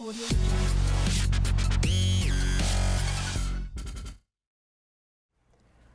Audio.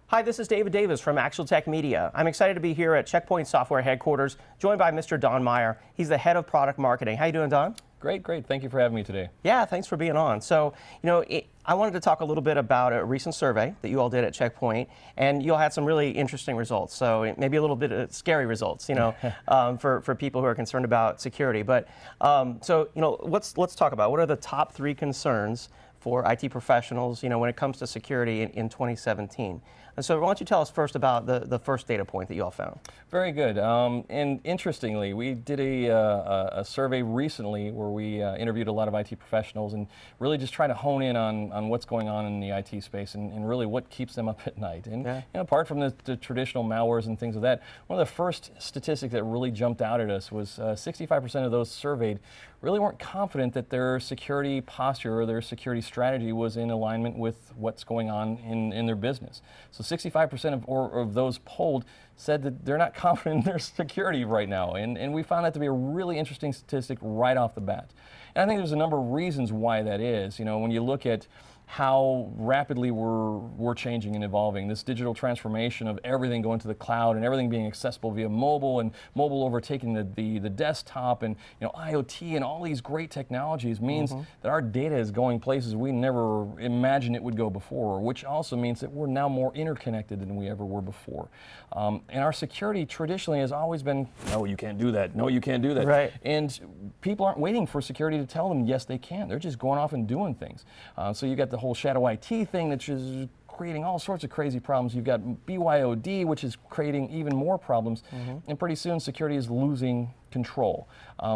Hi, this is David Davis from ActualTech Media. I'm excited to be here at Checkpoint Software headquarters, joined by Mr. Don Meyer. He's the head of product marketing. How you doing, Don? Great. Thank you for having me today. Yeah, thanks for being on. So, I wanted to talk a little bit about a recent survey that you all did at Checkpoint, and you all had some really interesting results. So maybe a little bit of scary results, for people who are concerned about security. But let's talk about what are the top 3 concerns for IT professionals, when it comes to security in 2017. And so why don't you tell us first about the first data point that you all found? Very good. And interestingly, we did a survey recently where we interviewed a lot of IT professionals and really just try to hone in on what's going on in the IT space and really what keeps them up at night. And apart from the traditional malwares and things of that, one of the first statistics that really jumped out at us was 65% of those surveyed really weren't confident that their security posture or their security strategy was in alignment with what's going on in their business. So 65% of those polled said that they're not confident in their security right now. And we found that to be a really interesting statistic right off the bat. And I think there's a number of reasons why that is. When you look at how rapidly we're changing and evolving, this digital transformation of everything going to the cloud and everything being accessible via mobile and mobile overtaking the desktop and IoT and all these great technologies means that our data is going places we never imagined it would go before, which also means that we're now more interconnected than we ever were before. And our security traditionally has always been, no, you can't do that. No, you can't do that. Right. And people aren't waiting for security to tell them, yes, they can. They're just going off and doing things. So you got the whole shadow IT thing that's just creating all sorts of crazy problems. You've got BYOD, which is creating even more problems. And pretty soon security is losing control.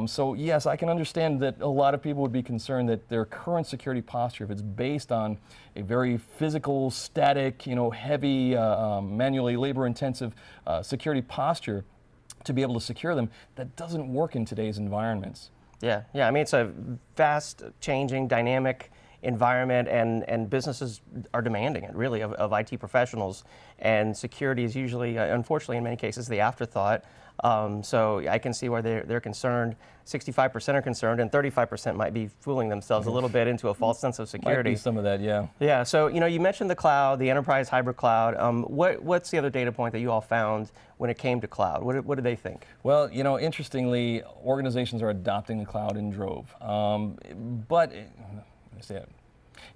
So yes, I can understand that a lot of people would be concerned that their current security posture, if it's based on a very physical, static, heavy, manually labor-intensive security posture to be able to secure them, that doesn't work in today's environments. Yeah. I mean, it's a fast changing, dynamic environment, and businesses are demanding it, really, of IT professionals. And security is usually, unfortunately, in many cases, the afterthought. So I can see why they're concerned. 65% are concerned, and 35% might be fooling themselves a little bit into a false sense of security. Might be some of that, yeah. Yeah. So you mentioned the cloud, the enterprise hybrid cloud. What's the other data point that you all found when it came to cloud? What did they think? Well, interestingly, organizations are adopting the cloud in drove, but.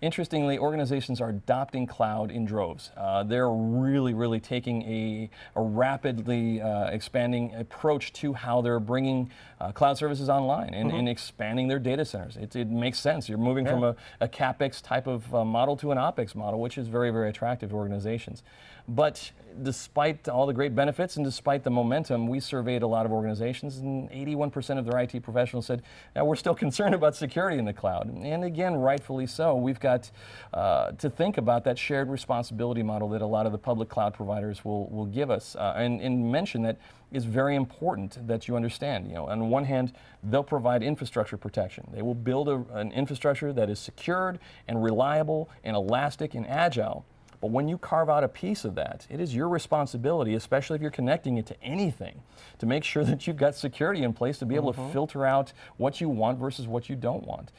Interestingly, organizations are adopting cloud in droves. They're really taking a rapidly expanding approach to how they're bringing cloud services online and expanding their data centers. It makes sense. You're moving from a CapEx type of model to an OpEx model, which is very attractive to organizations. But despite all the great benefits and despite the momentum, we surveyed a lot of organizations, and 81% of their IT professionals said, we're still concerned about security in the cloud. And again, rightfully so. We've got to think about that shared responsibility model that a lot of the public cloud providers will give us, and mention that is very important that you understand. On one hand, they'll provide infrastructure protection. They will build an infrastructure that is secured and reliable and elastic and agile. But when you carve out a piece of that, it is your responsibility, especially if you're connecting it to anything, to make sure that you've got security in place to be able to filter out what you want versus what you don't want.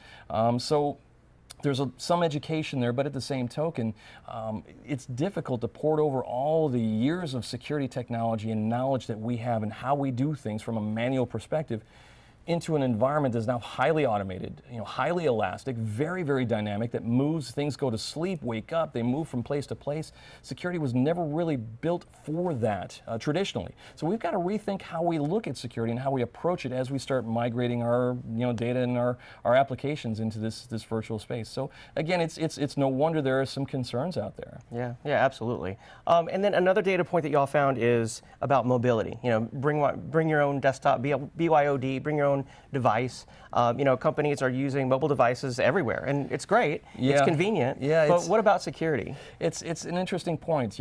So there's some education there, but at the same token, it's difficult to port over all the years of security technology and knowledge that we have and how we do things from a manual perspective into an environment that's now highly automated, highly elastic, very dynamic, that moves, things go to sleep, wake up, they move from place to place. Security was never really built for that traditionally. So we've got to rethink how we look at security and how we approach it as we start migrating our data and our applications into this virtual space. So again, it's no wonder there are some concerns out there. Yeah, absolutely. And then another data point that y'all found is about mobility. Bring your own desktop, BYOD, bring your own device. Companies are using mobile devices everywhere, and it's great. Yeah. It's convenient. Yeah, but what about security? It's an interesting point.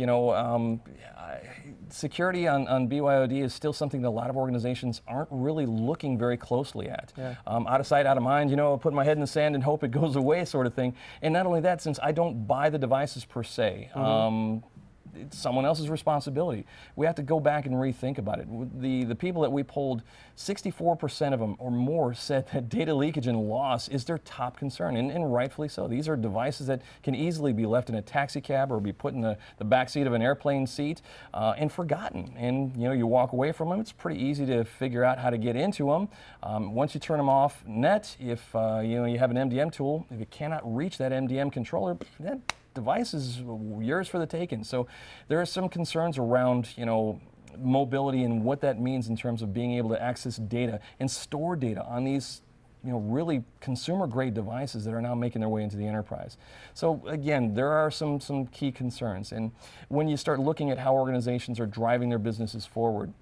Security on BYOD is still something that a lot of organizations aren't really looking very closely at. Yeah. Out of sight, out of mind, put my head in the sand and hope it goes away sort of thing. And not only that, since I don't buy the devices per se, it's someone else's responsibility. We have to go back and rethink about it. The people that we polled, 64% of them or more said that data leakage and loss is their top concern, and rightfully so. These are devices that can easily be left in a taxi cab or be put in the back seat of an airplane seat and forgotten. And you walk away from them, it's pretty easy to figure out how to get into them. Once you turn them off net, if you have an MDM tool, if you cannot reach that MDM controller, that device is yours for the taking. So there are some concerns around mobility and what that means in terms of being able to access data and store data on these really consumer-grade devices that are now making their way into the enterprise. So again, there are some key concerns. And when you start looking at how organizations are driving their businesses forward,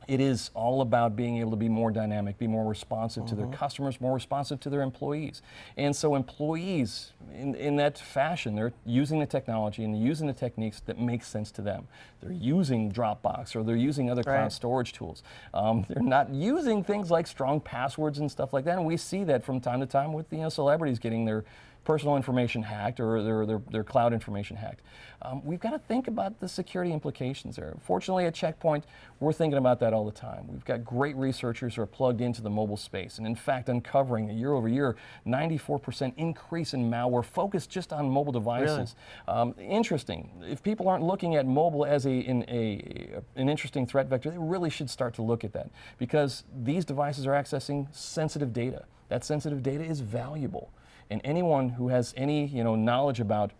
it is all about being able to be more dynamic, be more responsive to their customers, more responsive to their employees. And so employees, in that fashion, they're using the technology and using the techniques that make sense to them. They're using Dropbox or they're using other cloud storage tools. They're not using things like strong passwords and stuff like that. And we see that from time to time with celebrities getting their personal information hacked or their cloud information hacked. We've got to think about the security implications there. Fortunately, at Checkpoint, we're thinking about that all the time. We've got great researchers who are plugged into the mobile space, and in fact, uncovering a year-over-year 94% increase in malware focused just on mobile devices. Really? Interesting. If people aren't looking at mobile as an interesting threat vector, they really should start to look at that, because these devices are accessing sensitive data. That sensitive data is valuable. And anyone who has any knowledge about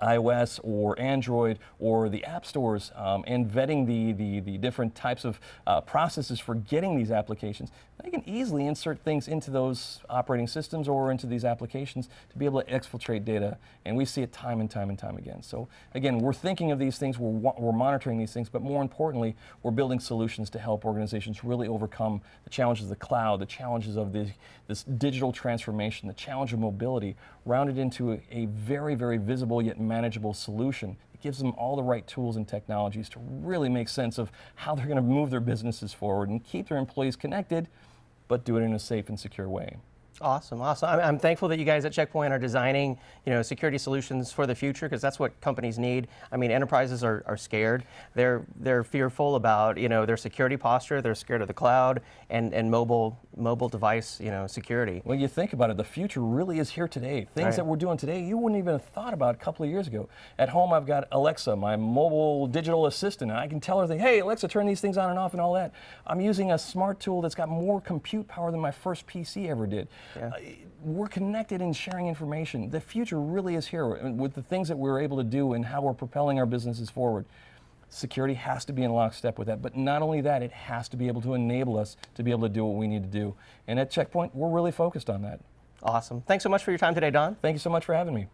iOS or Android or the app stores and vetting the different types of processes for getting these applications, they can easily insert things into those operating systems or into these applications to be able to exfiltrate data. And we see it time and time and time again. So again, we're thinking of these things, we're monitoring these things, but more importantly, we're building solutions to help organizations really overcome the challenges of the cloud, the challenges of this digital transformation, the challenge of mobility, rounded into a very, very visible yet manageable solution. It gives them all the right tools and technologies to really make sense of how they're going to move their businesses forward and keep their employees connected, but do it in a safe and secure way. Awesome, awesome. I'm thankful that you guys at Checkpoint are designing, security solutions for the future, because that's what companies need. I mean, enterprises are scared. They're fearful about, their security posture. They're scared of the cloud and mobile device, security. Well, you think about it, the future really is here today. Things that we're doing today, you wouldn't even have thought about a couple of years ago. At home, I've got Alexa, my mobile digital assistant, and I can tell her, hey, Alexa, turn these things on and off and all that. I'm using a smart tool that's got more compute power than my first PC ever did. Yeah. We're connected and sharing information. The future really is here with the things that we're able to do and how we're propelling our businesses forward. Security has to be in lockstep with that, but not only that, it has to be able to enable us to be able to do what we need to do. And at Checkpoint, we're really focused on that. Awesome. Thanks so much for your time today, Don. Thank you so much for having me.